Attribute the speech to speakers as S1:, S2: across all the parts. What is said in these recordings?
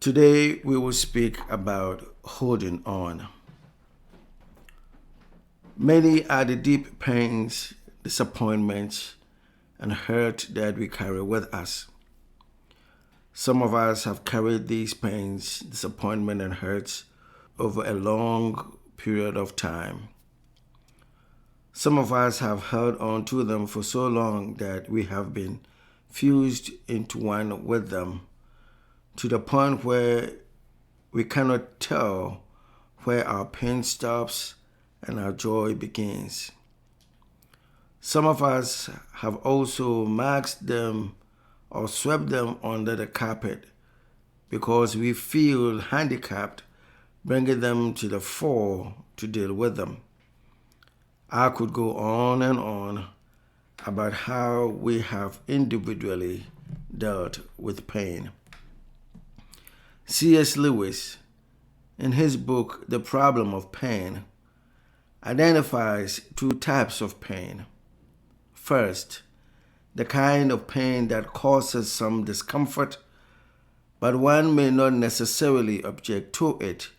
S1: Today we will speak about holding on. Many are the deep pains, disappointments, and hurt that we carry with us. Some of us have carried these pains, disappointment, and hurts over a long period of time. Some of us have held on to them for so long that we have been fused into one with them, to the point where we cannot tell where our pain stops and our joy begins. Some of us have also masked them or swept them under the carpet because we feel handicapped bringing them to the fore to deal with them. I could go on and on about how we have individually dealt with pain. C.S. Lewis, in his book The Problem of Pain, identifies two types of pain. First, the kind of pain that causes some discomfort, but one may not necessarily object to it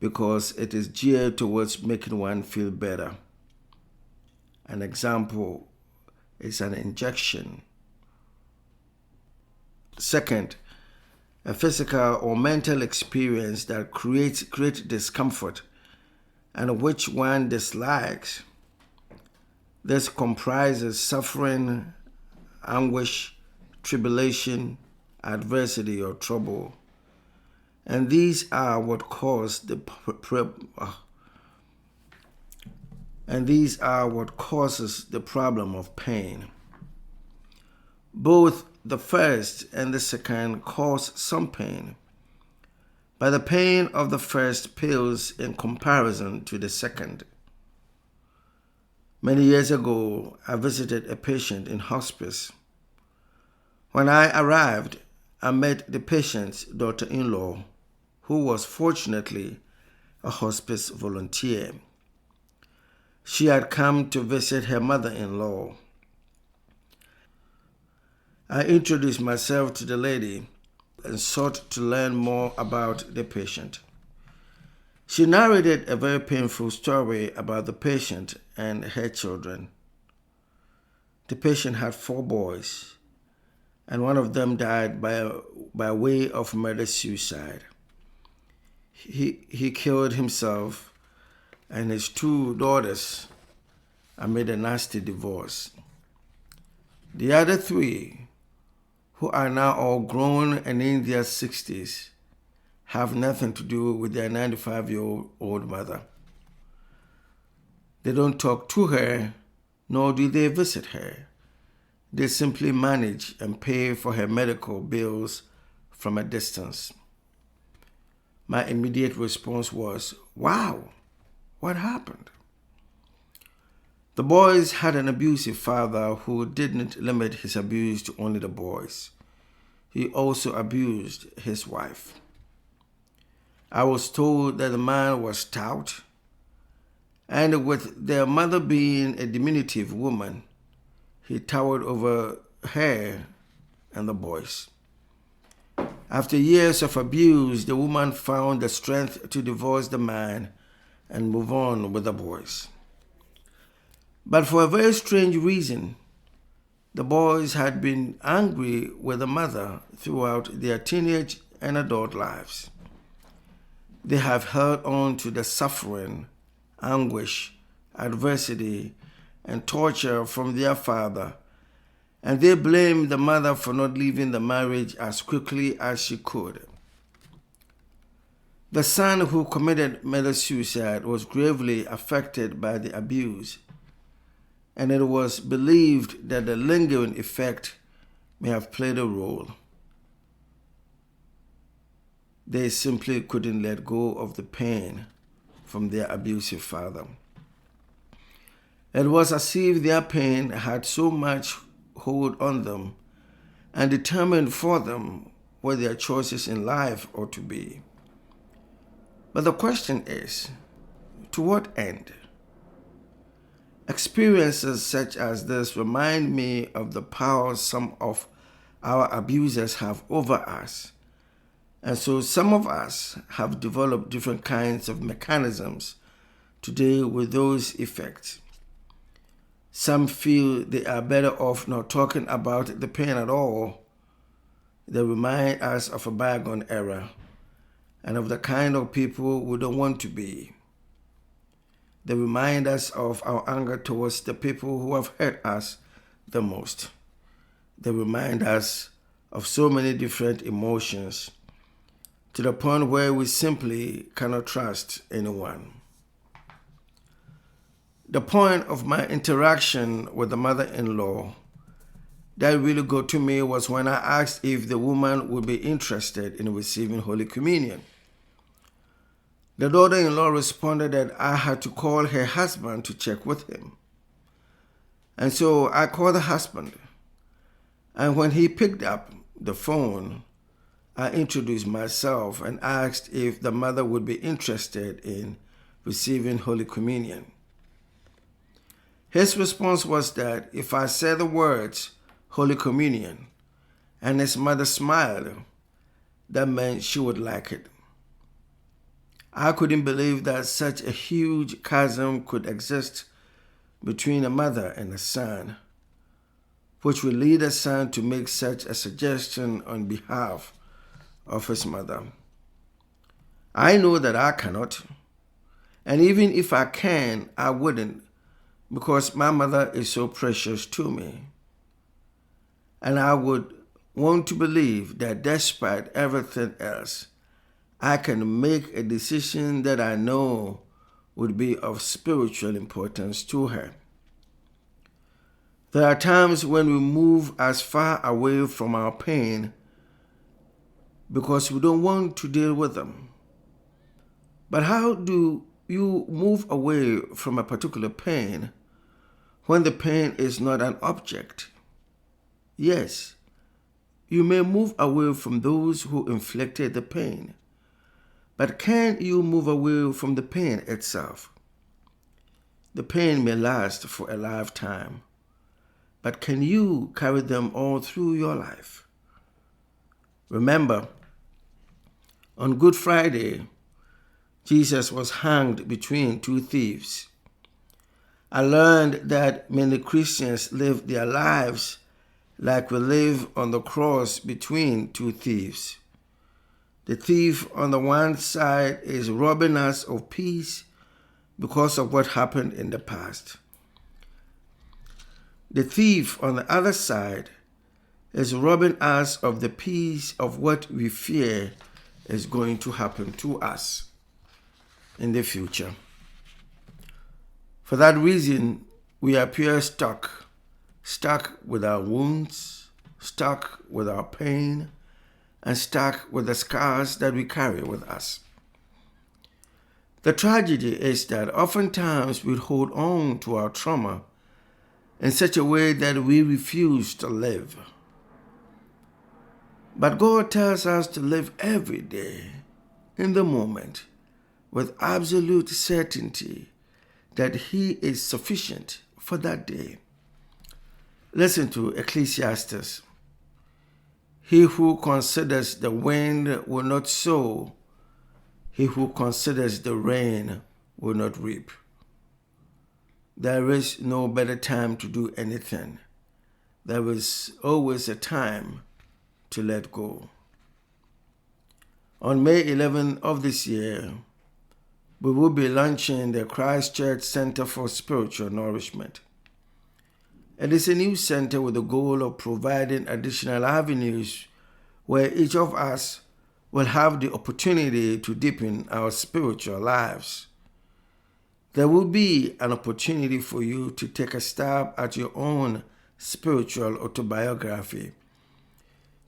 S1: because it is geared towards making one feel better. An example is an injection. Second, a physical or mental experience that creates great discomfort and which one dislikes. This comprises suffering, anguish, tribulation, adversity, or trouble. And these are what causes the problem of pain. Both the first and the second cause some pain, but the pain of the first pales in comparison to the second. Many years ago, I visited a patient in hospice. When I arrived, I met the patient's daughter-in-law, who was fortunately a hospice volunteer. She had come to visit her mother-in-law. I introduced myself to the lady and sought to learn more about the patient. She narrated a very painful story about the patient and her children. The patient had 4 boys, and one of them died by way of murder-suicide. He killed himself and his 2 daughters amid a nasty divorce. The other 3, who are now all grown and in their 60s, have nothing to do with their 95-year-old mother. They don't talk to her, nor do they visit her. They simply manage and pay for her medical bills from a distance. My immediate response was, "Wow, what happened?" The boys had an abusive father who didn't limit his abuse to only the boys. He also abused his wife. I was told that the man was stout, and with their mother being a diminutive woman, he towered over her and the boys. After years of abuse, the woman found the strength to divorce the man and move on with the boys. But for a very strange reason, the boys had been angry with the mother throughout their teenage and adult lives. They have held on to the suffering, anguish, adversity, and torture from their father, and they blame the mother for not leaving the marriage as quickly as she could. The son who committed murder-suicide was gravely affected by the abuse, and it was believed that the lingering effect may have played a role. They simply couldn't let go of the pain from their abusive father. It was as if their pain had so much hold on them and determined for them what their choices in life ought to be. But the question is, to what end? Experiences such as this remind me of the power some of our abusers have over us And so some of us have developed different kinds of mechanisms to deal with those effects. Some feel they are better off not talking about the pain at all. They remind us of a bygone era and of the kind of people we don't want to be. They remind us of our anger towards the people who have hurt us the most. They remind us of so many different emotions to the point where we simply cannot trust anyone. The point of my interaction with the mother-in-law that really got to me was when I asked if the woman would be interested in receiving Holy Communion. The daughter-in-law responded that I had to call her husband to check with him. And so I called the husband. And when he picked up the phone, I introduced myself and asked if the mother would be interested in receiving Holy Communion. His response was that if I said the words Holy Communion and his mother smiled, that meant she would like it. I couldn't believe that such a huge chasm could exist between a mother and a son, which would lead a son to make such a suggestion on behalf of his mother. I know that I cannot, and even if I can, I wouldn't, because my mother is so precious to me. And I would want to believe that despite everything else, I can make a decision that I know would be of spiritual importance to her. There are times when we move as far away from our pain because we don't want to deal with them. But how do you move away from a particular pain when the pain is not an object? Yes, you may move away from those who inflicted the pain, but can you move away from the pain itself? The pain may last for a lifetime, but can you carry them all through your life? Remember, on Good Friday, Jesus was hanged between two thieves. I learned that many Christians live their lives like we live on the cross between two thieves. The thief on the one side is robbing us of peace because of what happened in the past. The thief on the other side is robbing us of the peace of what we fear is going to happen to us in the future. For that reason, we appear stuck with our wounds, stuck with our pain, and stuck with the scars that we carry with us. The tragedy is that oftentimes we hold on to our trauma in such a way that we refuse to live. But God tells us to live every day, in the moment, with absolute certainty that He is sufficient for that day. Listen to Ecclesiastes. He who considers the wind will not sow. He who considers the rain will not reap. There is no better time to do anything. There is always a time to let go. On May 11 of this year, we will be launching the Christchurch Center for Spiritual Nourishment. It is a new center with the goal of providing additional avenues where each of us will have the opportunity to deepen our spiritual lives. There will be an opportunity for you to take a stab at your own spiritual autobiography.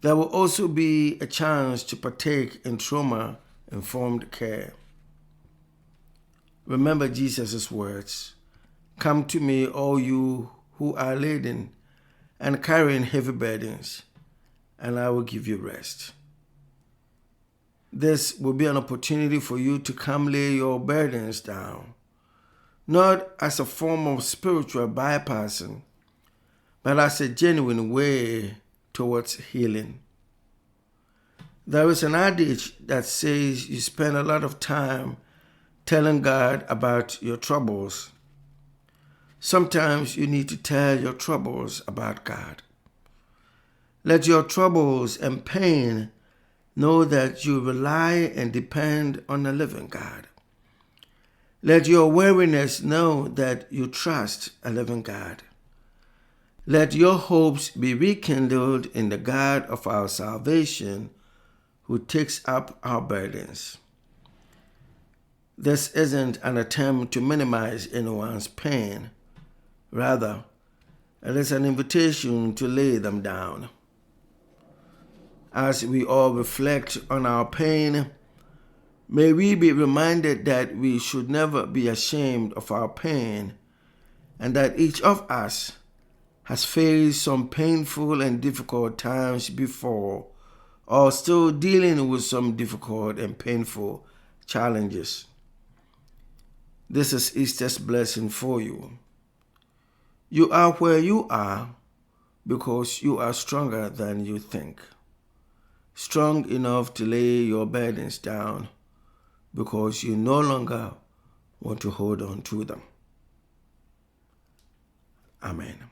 S1: There will also be a chance to partake in trauma-informed care. Remember Jesus' words, "Come to me, all you who are laden and carrying heavy burdens, and I will give you rest." This will be an opportunity for you to come lay your burdens down, not as a form of spiritual bypassing, but as a genuine way towards healing. There is an adage that says you spend a lot of time telling God about your troubles. Sometimes you need to tell your troubles about God. Let your troubles and pain know that you rely and depend on the living God. Let your weariness know that you trust a living God. Let your hopes be rekindled in the God of our salvation, who takes up our burdens. This isn't an attempt to minimize anyone's pain. Rather, it is an invitation to lay them down. As we all reflect on our pain, may we be reminded that we should never be ashamed of our pain, and that each of us has faced some painful and difficult times before, or still dealing with some difficult and painful challenges. This is Easter's blessing for you. You are where you are because you are stronger than you think. Strong enough to lay your burdens down because you no longer want to hold on to them. Amen.